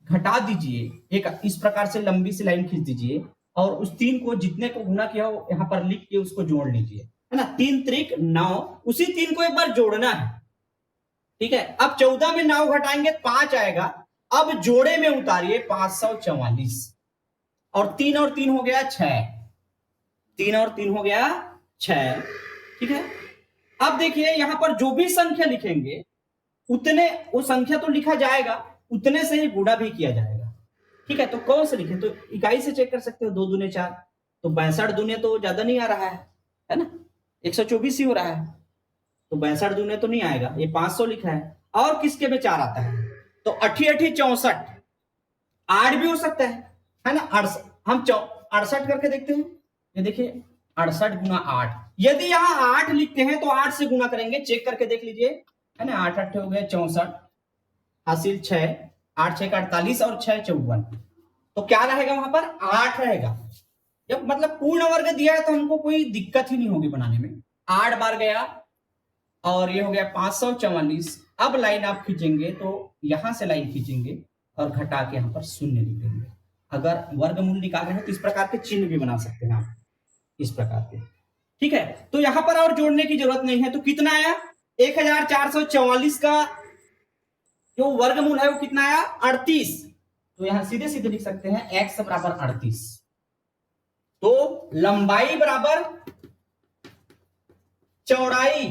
S1: घटा दीजिए, एक इस प्रकार से लंबी सी लाइन खींच दीजिए और उस 3 को जितने को गुना किया हो यहां पर लिख के उसको जोड़ लीजिए, है ना। 3 त्रिक 9, उसी 3 को एक बार जोड़ना है, ठीक है। अब 14 में 9 घटाएंगे 5 आएगा। अब जोड़े में उतारिए 544 और 3 और 3 हो गया 6, 3 और 3 हो गया 6, ठीक है। अब देखिए यहां पर जो भी संख्या लिखेंगे उतने, वो संख्या तो लिखा जाएगा, उतने से ही गुणा भी किया जाएगा, ठीक है। तो कौन से लिखे? तो इकाई से चेक कर सकते हो, 2 दूने 4, तो 62 दूने तो ज्यादा नहीं आ रहा है ना, 124 ही हो रहा है, तो 62 दूने तो नहीं आएगा, ये 500 लिखा है। और किसके में 4 आता है? तो 8 8 64, 8 भी हो सकता है ना। हम 68 करके देखते हैं, ये देखिए 68 गुना 8। यदि यहां 8 लिखते हैं तो 8 से गुना करेंगे, चेक करके देख लीजिए, है ना। 8 8 हो गया 64, हासिल 6, 8 6 48 और 6 54, तो क्या रहेगा वहां पर? 8 रहेगा। जब मतलब पूर्ण वर्ग दिया है तो हमको कोई दिक्कत ही नहीं होगी बनाने में। 8 बार गया और ये हो गया 544। अब लाइन आप खींचेंगे तो यहां से लाइन खींचेंगे और घटा के यहां पर शून्य लिख देंगे। अगर वर्गमूल निकाल रहे हैं तो इस प्रकार के चिन्ह भी बना सकते हैं आप, इस प्रकार के, ठीक है। तो यहां पर और जोड़ने की जरूरत नहीं है। तो कितना आया? 1444 का जो वर्गमूल है वो कितना आया? 38। तो यहां सीधे सीधे लिख सकते हैं x बराबर 38। तो लंबाई बराबर चौड़ाई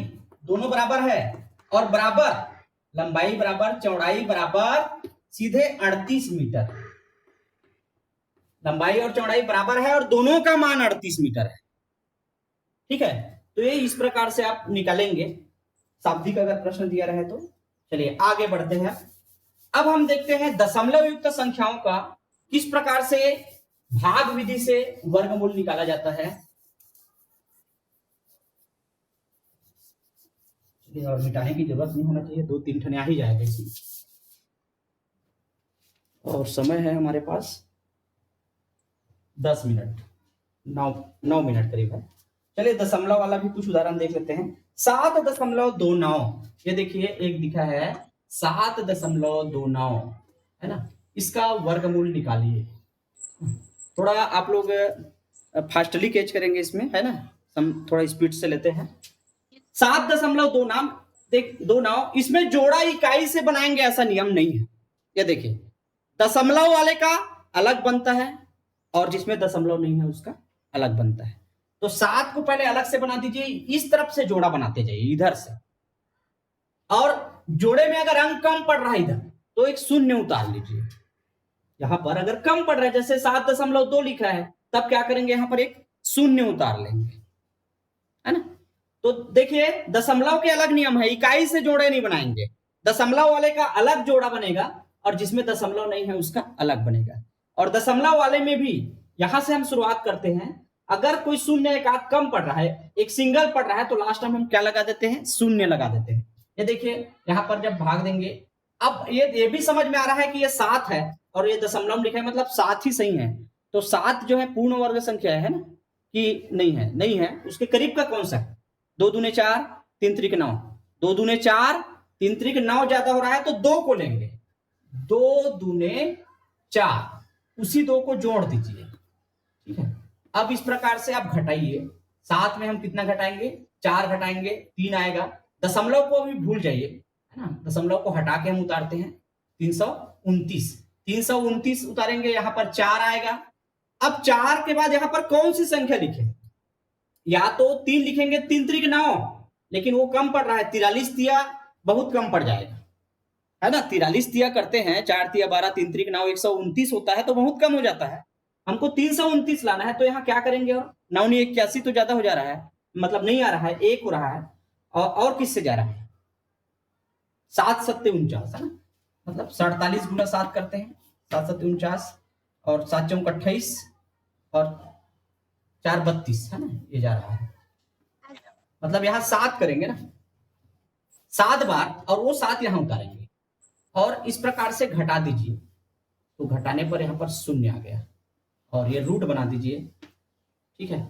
S1: दोनों बराबर है, और बराबर लंबाई बराबर चौड़ाई बराबर सीधे 38 मीटर। लंबाई और चौड़ाई बराबर है और दोनों का मान 38 मीटर है, ठीक है। तो ये इस प्रकार से आप निकालेंगे, शाब्दिक अगर प्रश्न दिया रहे तो। चलिए आगे बढ़ते हैं। अब हम देखते हैं दशमलव युक्त संख्याओं का किस प्रकार से भाग विधि से वर्गमूल निकाला जाता है। और मिटाने की जरूरत नहीं होना चाहिए, 2-3 ठन आ ही जाएगा इसी। और समय है हमारे पास 10 मिनट, 9 मिनट करीब है। चलिए दशमलव वाला भी कुछ उदाहरण देख लेते हैं। 7.29, ये देखिए एक दिखा है 7.29, है ना। इसका वर्गमूल निकालिए। थोड़ा आप लोग फास्टली कैच करेंगे इसमें, है ना, हम थोड़ा स्पीड से लेते हैं। 7.29, इसमें जोड़ा इकाई से बनाएंगे ऐसा नियम नहीं है। ये देखिए दशमलव वाले का अलग बनता है और जिसमें दशमलव नहीं है उसका अलग बनता है। तो 7 को पहले अलग से बना दीजिए, इस तरफ से जोड़ा बनाते जाइए इधर से, और जोड़े में अगर अंक कम पड़ रहा है इधर तो एक शून्य उतार लीजिए। यहां पर अगर कम पड़ रहा है, जैसे 7.2 लिखा है, तब क्या करेंगे? यहां पर एक शून्य उतार लेंगे, है ना। तो देखिए दशमलव के अलग नियम है, इकाई से जोड़े नहीं बनाएंगे। दशमलव वाले का अलग जोड़ा बनेगा और जिसमें दशमलव नहीं है उसका अलग बनेगा। और दशमलव वाले में भी यहां से हम शुरुआत करते हैं। अगर कोई शून्य एक आध कम पड़ रहा है, एक सिंगल पड़ रहा है, तो लास्ट में हम क्या लगा देते हैं? शून्य लगा देते हैं। ये देखिए यहां पर जब भाग देंगे, अब ये भी समझ में आ रहा है कि ये 7 है और ये दशमलव लिखा है, मतलब 7 ही सही है। तो 7 जो है पूर्ण वर्ग संख्या है ना, कि नहीं है? नहीं है। उसके करीब का कौन सा है? 2 दूने 4, 3 त्रिक 9, 2 दूने 4, 3 त्रिक 9 ज्यादा हो रहा है तो 2 को लेंगे, 2 दूने 4, उसी 2 को जोड़ दीजिए, ठीक है। अब इस प्रकार से आप घटाइए। 7 में हम कितना घटाएंगे? 4 घटाएंगे, 3 आएगा। दशमलव को भी भूल जाइए, है ना, दशमलव को हटा के हम उतारते हैं 329, 329 उतारेंगे, यहां पर 4 आएगा। अब 4 के बाद यहां पर कौन सी संख्या लिखे? या तो 3 लिखेंगे, 3 त्रिक 9, लेकिन वो कम पड़ रहा है, 43 तिया बहुत कम पड़ जाएगा, है ना। 43 तिया करते हैं, 4 तिया 12, 3 त्रिक 9, 129 होता है तो बहुत कम हो जाता है। हमको 329 लाना है, तो यहाँ क्या करेंगे? और 9 81 तो ज्यादा हो जा रहा है, मतलब नहीं आ रहा है, 1 हो रहा है। और किससे जा रहा है? 7 7 49, है ना, मतलब 47 गुना 7 करते हैं, 7 7 49 और 7 चौक 28 और 4 32 है ना, ये जा रहा है। मतलब यहाँ 7 करेंगे ना 7 बार और वो 7 यहाँ उतारेंगे और इस प्रकार से घटा दीजिए, तो घटाने पर यहाँ पर शून्य आ गया और ये रूट बना दीजिए। ठीक है,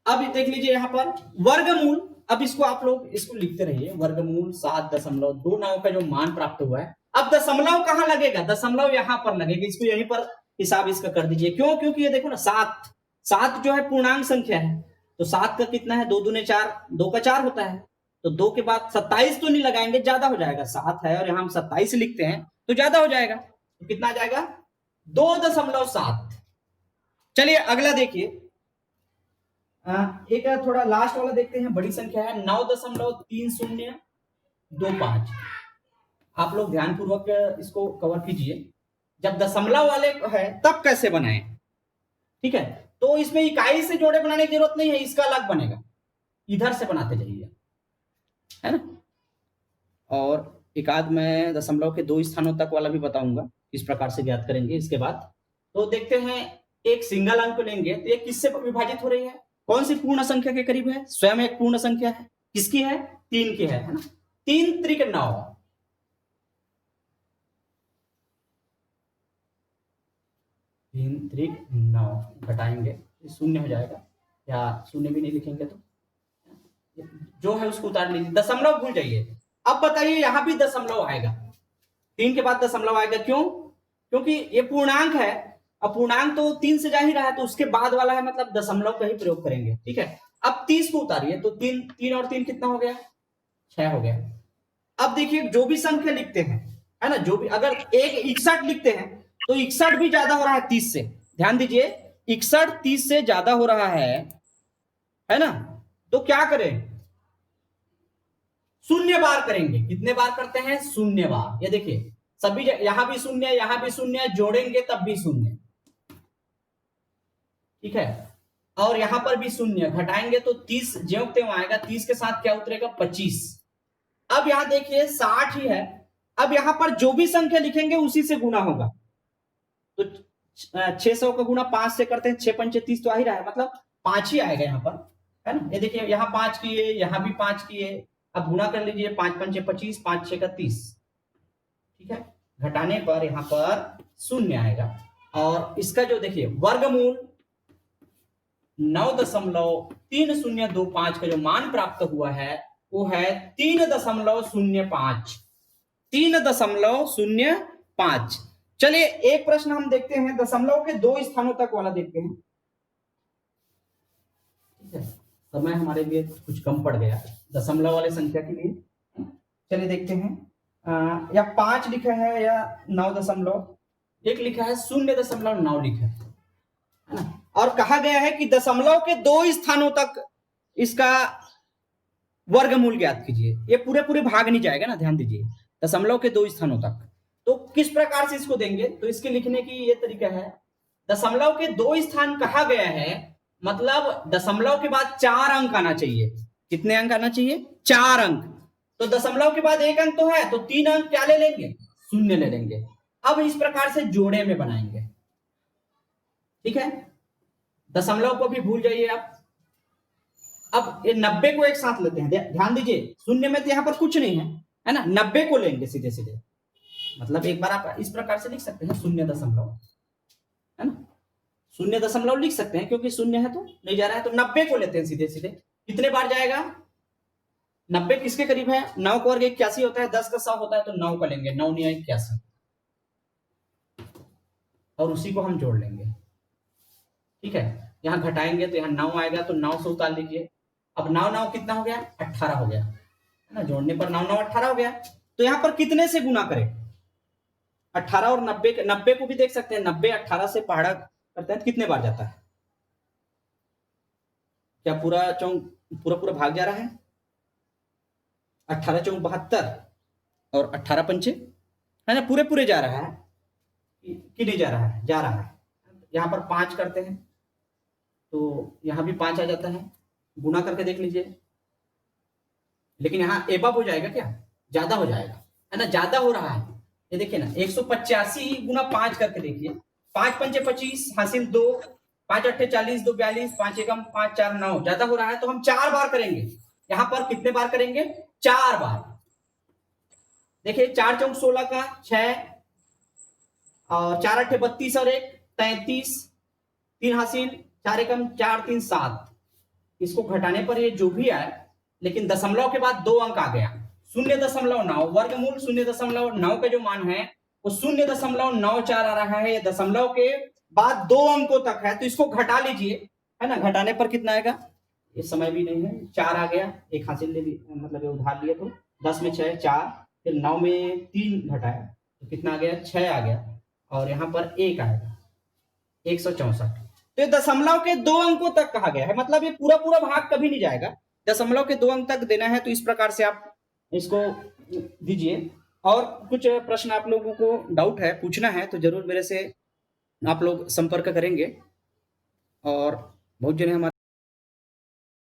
S1: अब देख लीजिए यहाँ पर वर्गमूल। अब इसको आप लोग इसको लिखते रहिए, वर्गमूल 7.29 का जो मान प्राप्त हुआ है। अब दशमलव कहाँ लगेगा, दशमलव यहाँ पर लगेगा, इसको यहीं पर हिसाब इसका कर दीजिए। क्यों, क्योंकि ये देखो ना 7 जो है पूर्णांक संख्या है, तो 7 का कितना है, 2 दूने 4, 2 का 4 होता है, तो 2 के बाद 27 तो नहीं लगाएंगे, ज्यादा हो जाएगा। 7 है और यहाँ हम 27 लिखते हैं तो ज्यादा हो जाएगा, तो कितना आ जाएगा 2.7। चलिए अगला देखिए, एक थोड़ा लास्ट वाला देखते हैं, बड़ी संख्या है 9.3025। आप लोग ध्यानपूर्वक इसको कवर कीजिए। जब दशमलव वाले है तब कैसे बनाएं, ठीक है, तो इसमें इकाई से जोड़े बनाने की जरूरत नहीं है, इसका अलग बनेगा, इधर से बनाते जाइए, है ना। और एक आध मैं दशमलव के 2 स्थानों तक वाला भी बताऊंगा, इस प्रकार से ज्ञात करेंगे। इसके बाद तो देखते हैं, एक सिंगल अंक लेंगे तो ये किससे विभाजित हो रही है, कौन सी पूर्ण संख्या के करीब है, स्वयं एक पूर्ण संख्या है, किसकी है, 3 की है ना। 3 त्रिक 9, 3 त्रिक 9 घटाएंगे, शून्य हो जाएगा, या शून्य भी नहीं लिखेंगे तो जो है उसको उतार लीजिए, दशमलव भूल जाइए। अब बताइए यहां भी दशमलव आएगा, 3 के बाद दशमलव आएगा, क्यों, क्योंकि ये पूर्णांक है, अब पूर्णांक तो 3 से जा ही रहा है, तो उसके बाद वाला है, मतलब दशमलव का ही प्रयोग करेंगे। ठीक है, अब 30 को उतारिए, तो 3 और 3 कितना हो गया, 6 हो गया। अब देखिए जो भी संख्या लिखते हैं, है ना, जो भी, अगर 61 लिखते हैं तो 61 भी ज्यादा हो रहा है 30 से, ध्यान दीजिए, 61 30 से ज्यादा हो रहा है ना, तो क्या करें, शून्य बार करेंगे। कितने बार करते हैं, शून्य बार। ये देखिए सभी यहां भी शून्य, यहां भी शून्य, जोड़ेंगे तब भी शून्य, ठीक है, और यहां पर भी शून्य, घटाएंगे तो 30 ज्यों त्यों आएगा, 30 के साथ क्या उतरेगा, 25। अब यहां देखिए 60 ही है, अब यहां पर जो भी संख्या लिखेंगे उसी से गुना होगा, तो 600 का गुना 5 से करते हैं, 6 पंचे 30 तो आ ही रहा है, मतलब 5 ही आएगा यहाँ पर, है ना। ये देखिए यहाँ 5 किए, यहाँ भी 5 किए, अब गुना कर लीजिए, 5 पंचे 25, 5 6 का 30, ठीक है, घटाने पर यहाँ पर शून्य आएगा। और इसका जो देखिए वर्गमूल 9.3025 का जो मान प्राप्त हुआ है वो है 3.05, 3.05। चलिए एक प्रश्न हम देखते हैं, दशमलव के 2 स्थानों तक वाला देखते हैं, ठीक है, समय हमारे लिए कुछ कम पड़ गया दशमलव वाले संख्या के लिए। चलिए देखते हैं, या 5 लिखा है या 9.1 लिखा है, 0.9 लिखा है ना, और कहा गया है कि दशमलव के 2 स्थानों तक इसका वर्गमूल ज्ञात कीजिए। ये पूरे पूरे भाग नहीं जाएगा ना, ध्यान दीजिए, दशमलव के 2 स्थानों तक। तो किस प्रकार से इसको देंगे, तो इसके लिखने की ये तरीका है, दशमलव के 2 स्थान कहा गया है, मतलब दशमलव के बाद 4 अंक आना चाहिए। कितने अंक आना चाहिए, 4 अंक। तो दशमलव के बाद 1 अंक तो है, तो 3 अंक क्या ले लेंगे, शून्य ले लेंगे। अब इस प्रकार से जोड़े में बनाएंगे, ठीक है, दशमलव को भी भूल जाइए आप। अब ये 90 को एक साथ लेते हैं, ध्यान दीजिए, शून्य में तो यहाँ पर कुछ नहीं है ना, 90 को लेंगे सीधे सीधे, मतलब एक बार आप इस प्रकार से लिख सकते हैं 0., है ना, 0.0 लिख सकते हैं, क्योंकि शून्य है तो नहीं जा रहा है, तो 90 को लेते हैं सीधे सीधे। कितने बार जाएगा, 90 किसके करीब है, 9 का वर्ग 81 होता है, 10 का 100 होता है, तो 9 का लेंगे, 9 9 81, और उसी को हम जोड़ लेंगे, ठीक है। यहाँ घटाएंगे तो यहाँ 9 आएगा, तो 9 से उतार लीजिए। अब 9 9 कितना हो गया, 18 हो गया, है ना, जोड़ने पर 9 9 18 हो गया। तो यहाँ पर कितने से गुना करें, 18 और 90 को भी देख सकते हैं, 90 18 से पहाड़ा करते हैं तो कितने बार जाता है, क्या पूरा चौक पूरा भाग जा रहा है, 18 चौक 72 और 18 पंचे, है ना, पूरे जा रहा है कि नहीं जा रहा है, जा रहा है। यहाँ पर 5 करते हैं तो यहाँ भी 5 आ जाता है, गुना करके देख लीजिए, लेकिन यहाँ एबव हो जाएगा, क्या ज्यादा हो जाएगा, है ना, ज्यादा हो रहा है, ये देखिए ना 185 गुना 5 करके देखिए, 5 पंचे 25 हासिल 2, 5 अट्ठे 40, 2 42, 5 एकम 5 4 9, ज्यादा हो रहा है तो हम 4 बार करेंगे। यहां पर कितने बार करेंगे? 4 बार। देखिए 4 चौक 16 का 6 और 4 अट्ठे 32 और 1 33, 3 हासिल 4 एकम 4 3 7। इसको घटाने पर ये जो भी आए, लेकिन दशमलव के बाद 2 अंक आ गया, 0.9, वर्गमूल 0.9 का जो मान है वो 0.94 आ रहा है। ये दशमलव के बाद 2 अंकों तक है, तो इसको घटा लीजिए, है ना। घटाने पर कितना आएगा? ये समय भी नहीं है, 4 आ गया, एक हासिल ले मतलब उधार लिए तो 10 में 6 4, फिर 9 में 3 घटाया तो कितना आ गया? 6 आ गया, और यहाँ पर 1 आएगा, 164। तो ये दशमलव के 2 अंकों तक कहा गया है, मतलब ये पूरा पूरा भाग कभी नहीं जाएगा, दशमलव के 2 अंक तक देना है। तो इस प्रकार से आप इसको दीजिए। और कुछ प्रश्न आप लोगों को डाउट है, पूछना है, तो जरूर मेरे से आप लोग संपर्क करेंगे। और बहुत जने हमारे